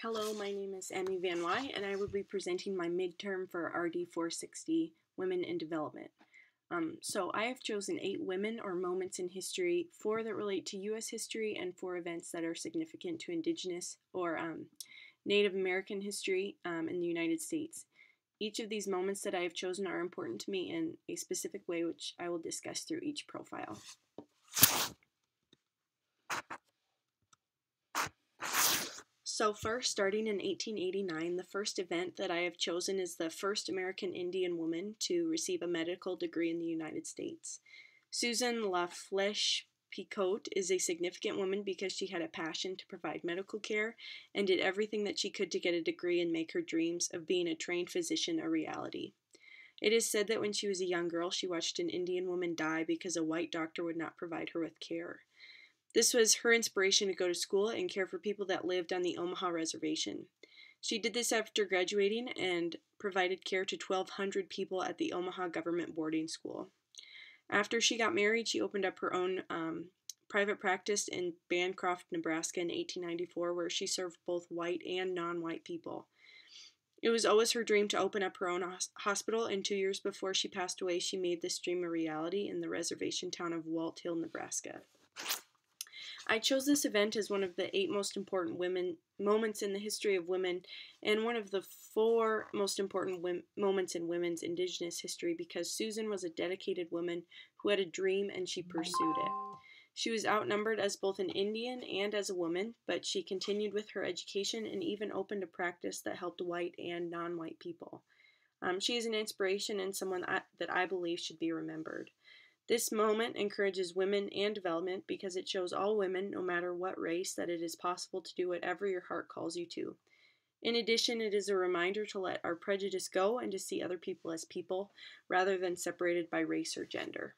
Hello, my name is Emmy Van Wy, and I will be presenting my midterm for RD 460, Women in Development. So I have chosen 8 women or moments in history, 4 that relate to U.S. history, and 4 events that are significant to Indigenous or Native American history in the United States. Each of these moments that I have chosen are important to me in a specific way, which I will discuss through each profile. So first, starting in 1889, the first event that I have chosen is the first American Indian woman to receive a medical degree in the United States. Susan LaFlèche Picotte is a significant woman because she had a passion to provide medical care and did everything that she could to get a degree and make her dreams of being a trained physician a reality. It is said that when she was a young girl, she watched an Indian woman die because a white doctor would not provide her with care. This was her inspiration to go to school and care for people that lived on the Omaha Reservation. She did this after graduating and provided care to 1,200 people at the Omaha Government Boarding School. After she got married, she opened up her own private practice in Bancroft, Nebraska in 1894, where she served both white and non-white people. It was always her dream to open up her own hospital, and 2 years before she passed away, she made this dream a reality in the reservation town of Walt Hill, Nebraska. I chose this event as one of the 8 most important moments in the history of women and one of the 4 most important moments in women's Indigenous history because Susan was a dedicated woman who had a dream and she pursued it. She was outnumbered as both an Indian and as a woman, but she continued with her education and even opened a practice that helped white and non-white people. She is an inspiration and someone that I believe should be remembered. This moment encourages women and development because it shows all women, no matter what race, that it is possible to do whatever your heart calls you to. In addition, it is a reminder to let our prejudice go and to see other people as people, rather than separated by race or gender.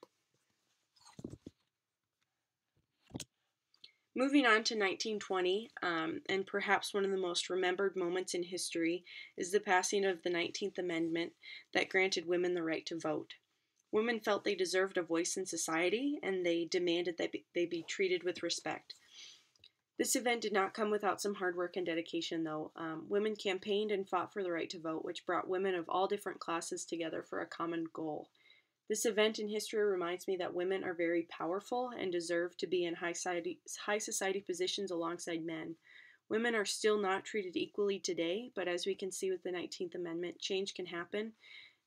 Moving on to 1920, and perhaps one of the most remembered moments in history, is the passing of the 19th Amendment that granted women the right to vote. Women felt they deserved a voice in society, and they demanded that they be treated with respect. This event did not come without some hard work and dedication, though. Women campaigned and fought for the right to vote, which brought women of all different classes together for a common goal. This event in history reminds me that women are very powerful and deserve to be in high society positions alongside men. Women are still not treated equally today, but as we can see with the 19th Amendment, change can happen.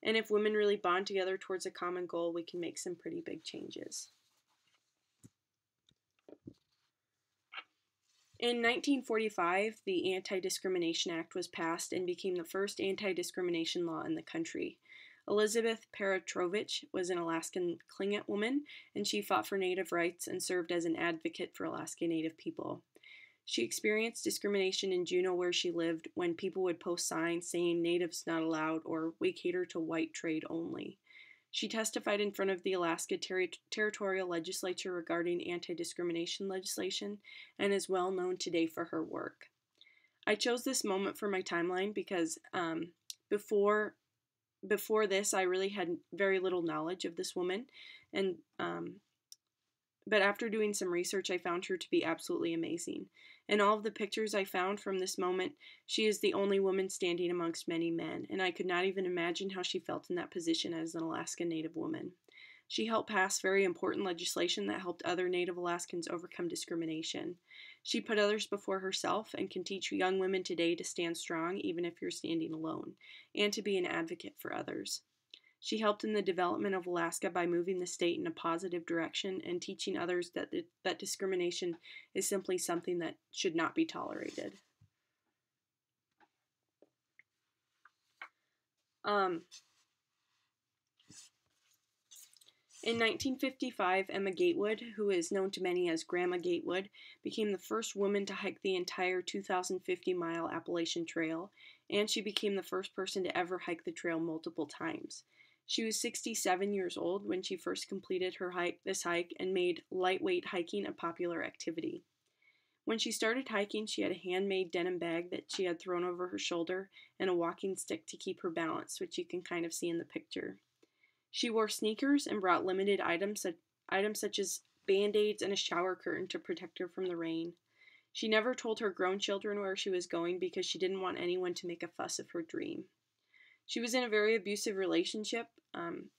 And if women really bond together towards a common goal, we can make some pretty big changes. In 1945, the Anti-Discrimination Act was passed and became the first anti-discrimination law in the country. Elizabeth Peratrovich was an Alaskan Tlingit woman, and she fought for Native rights and served as an advocate for Alaska Native people. She experienced discrimination in Juneau where she lived when people would post signs saying natives not allowed or we cater to white trade only. She testified in front of the Alaska Territorial Legislature regarding anti-discrimination legislation and is well known today for her work. I chose this moment for my timeline because before this I really had very little knowledge of this woman, and but after doing some research, I found her to be absolutely amazing. In all of the pictures I found from this moment, she is the only woman standing amongst many men, and I could not even imagine how she felt in that position as an Alaska Native woman. She helped pass very important legislation that helped other Native Alaskans overcome discrimination. She put others before herself and can teach young women today to stand strong even if you're standing alone, and to be an advocate for others. She helped in the development of Alaska by moving the state in a positive direction and teaching others that discrimination is simply something that should not be tolerated. In 1955, Emma Gatewood, who is known to many as Grandma Gatewood, became the first woman to hike the entire 2,050-mile Appalachian Trail, and she became the first person to ever hike the trail multiple times. She was 67 years old when she first completed this hike and made lightweight hiking a popular activity. When she started hiking, she had a handmade denim bag that she had thrown over her shoulder and a walking stick to keep her balance, which you can kind of see in the picture. She wore sneakers and brought limited items such as Band-Aids and a shower curtain to protect her from the rain. She never told her grown children where she was going because she didn't want anyone to make a fuss of her dream. She was in a very abusive relationship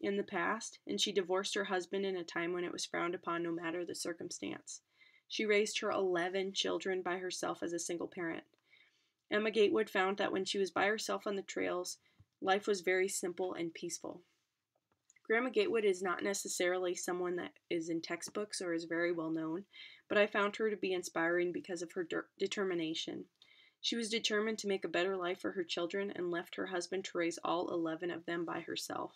in the past, and she divorced her husband in a time when it was frowned upon no matter the circumstance. She raised her 11 children by herself as a single parent. Emma Gatewood found that when she was by herself on the trails, life was very simple and peaceful. Grandma Gatewood is not necessarily someone that is in textbooks or is very well known, but I found her to be inspiring because of her determination. She was determined to make a better life for her children and left her husband to raise all 11 of them by herself.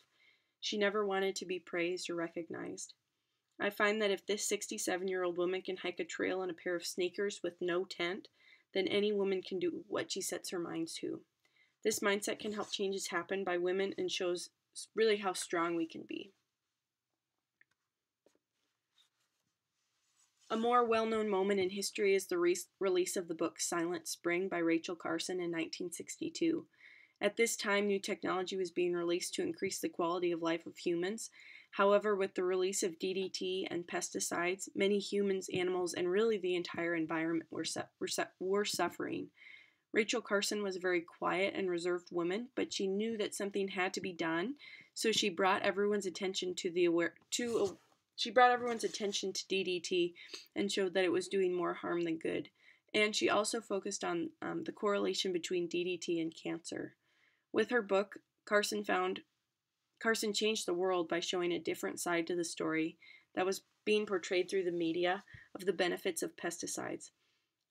She never wanted to be praised or recognized. I find that if this 67-year-old woman can hike a trail in a pair of sneakers with no tent, then any woman can do what she sets her mind to. This mindset can help changes happen by women and shows really how strong we can be. A more well-known moment in history is the release of the book Silent Spring by Rachel Carson in 1962. At this time, new technology was being released to increase the quality of life of humans. However, with the release of DDT and pesticides, many humans, animals, and really the entire environment were suffering. Rachel Carson was a very quiet and reserved woman, but she knew that something had to be done, so she brought everyone's attention to DDT and showed that it was doing more harm than good. And she also focused on the correlation between DDT and cancer. With her book, Carson changed the world by showing a different side to the story that was being portrayed through the media of the benefits of pesticides.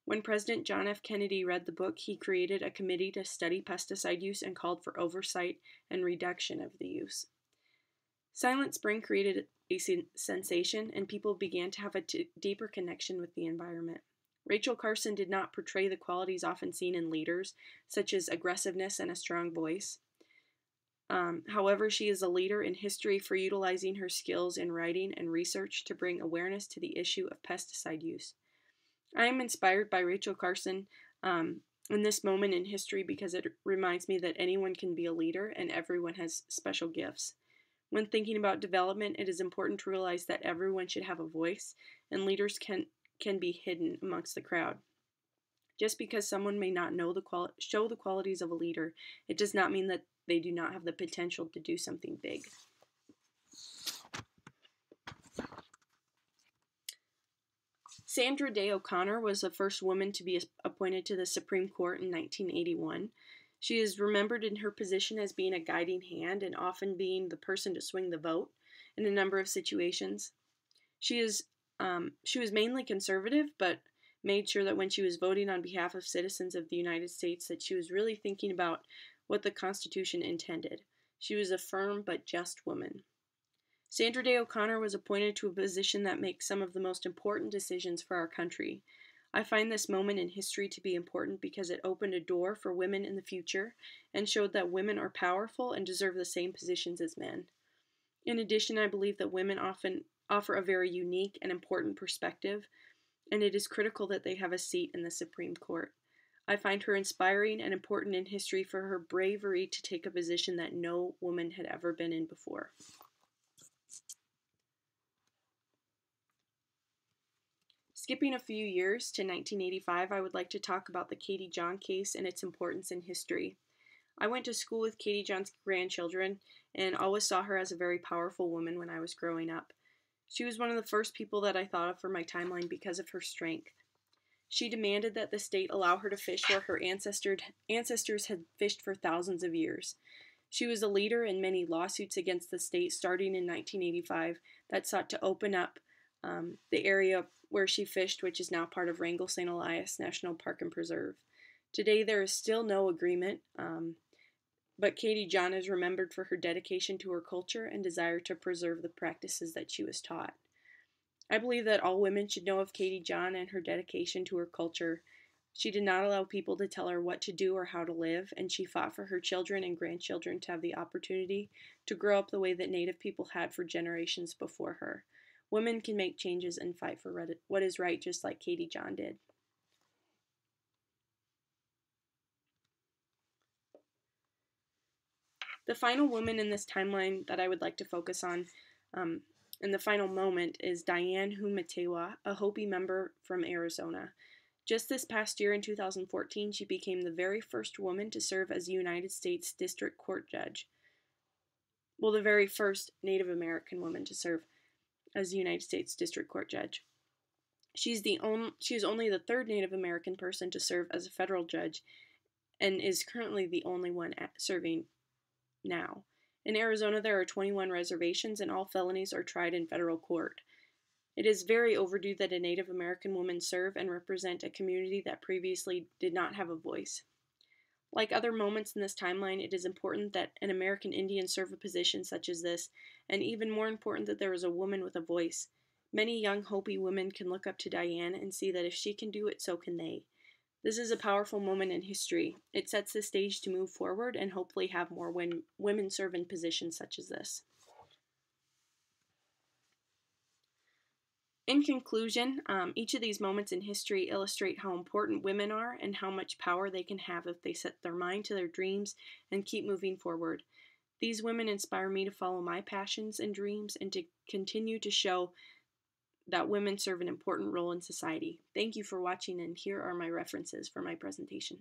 When President John F. Kennedy read the book, he created a committee to study pesticide use and called for oversight and reduction of the use. Silent Spring created a sensation, and people began to have a deeper connection with the environment. Rachel Carson did not portray the qualities often seen in leaders, such as aggressiveness and a strong voice. However, she is a leader in history for utilizing her skills in writing and research to bring awareness to the issue of pesticide use. I am inspired by Rachel Carson in this moment in history because it reminds me that anyone can be a leader and everyone has special gifts. When thinking about development, it is important to realize that everyone should have a voice, and leaders can be hidden amongst the crowd. Just because someone may not know show the qualities of a leader, it does not mean that they do not have the potential to do something big. Sandra Day O'Connor was the first woman to be appointed to the Supreme Court in 1981. She is remembered in her position as being a guiding hand and often being the person to swing the vote in a number of situations. She was mainly conservative, but made sure that when she was voting on behalf of citizens of the United States that she was really thinking about what the Constitution intended. She was a firm but just woman. Sandra Day O'Connor was appointed to a position that makes some of the most important decisions for our country. I find this moment in history to be important because it opened a door for women in the future and showed that women are powerful and deserve the same positions as men. In addition, I believe that women often offer a very unique and important perspective, and it is critical that they have a seat in the Supreme Court. I find her inspiring and important in history for her bravery to take a position that no woman had ever been in before. Skipping a few years to 1985, I would like to talk about the Katie John case and its importance in history. I went to school with Katie John's grandchildren and always saw her as a very powerful woman when I was growing up. She was one of the first people that I thought of for my timeline because of her strength. She demanded that the state allow her to fish where her ancestors had fished for thousands of years. She was a leader in many lawsuits against the state starting in 1985 that sought to open up the area where she fished, which is now part of Wrangell St. Elias National Park and Preserve. Today there is still no agreement, but Katie John is remembered for her dedication to her culture and desire to preserve the practices that she was taught. I believe that all women should know of Katie John and her dedication to her culture. She did not allow people to tell her what to do or how to live, and she fought for her children and grandchildren to have the opportunity to grow up the way that Native people had for generations before her. Women can make changes and fight for what is right, just like Katie John did. The final woman in this timeline that I would like to focus on in the final moment is Diane Humatewa, a Hopi member from Arizona. Just this past year in 2014, she became the very first woman to serve as a United States District Court judge. Well, the very first Native American woman to serve as a United States District Court judge. She is only the third Native American person to serve as a federal judge and is currently the only one serving now. In Arizona, there are 21 reservations, and all felonies are tried in federal court. It is very overdue that a Native American woman serve and represent a community that previously did not have a voice. Like other moments in this timeline, it is important that an American Indian serve a position such as this, and even more important that there is a woman with a voice. Many young Hopi women can look up to Diane and see that if she can do it, so can they. This is a powerful moment in history. It sets the stage to move forward and hopefully have more women serve in positions such as this. In conclusion, each of these moments in history illustrate how important women are and how much power they can have if they set their mind to their dreams and keep moving forward. These women inspire me to follow my passions and dreams and to continue to show that women serve an important role in society. Thank you for watching, and here are my references for my presentation.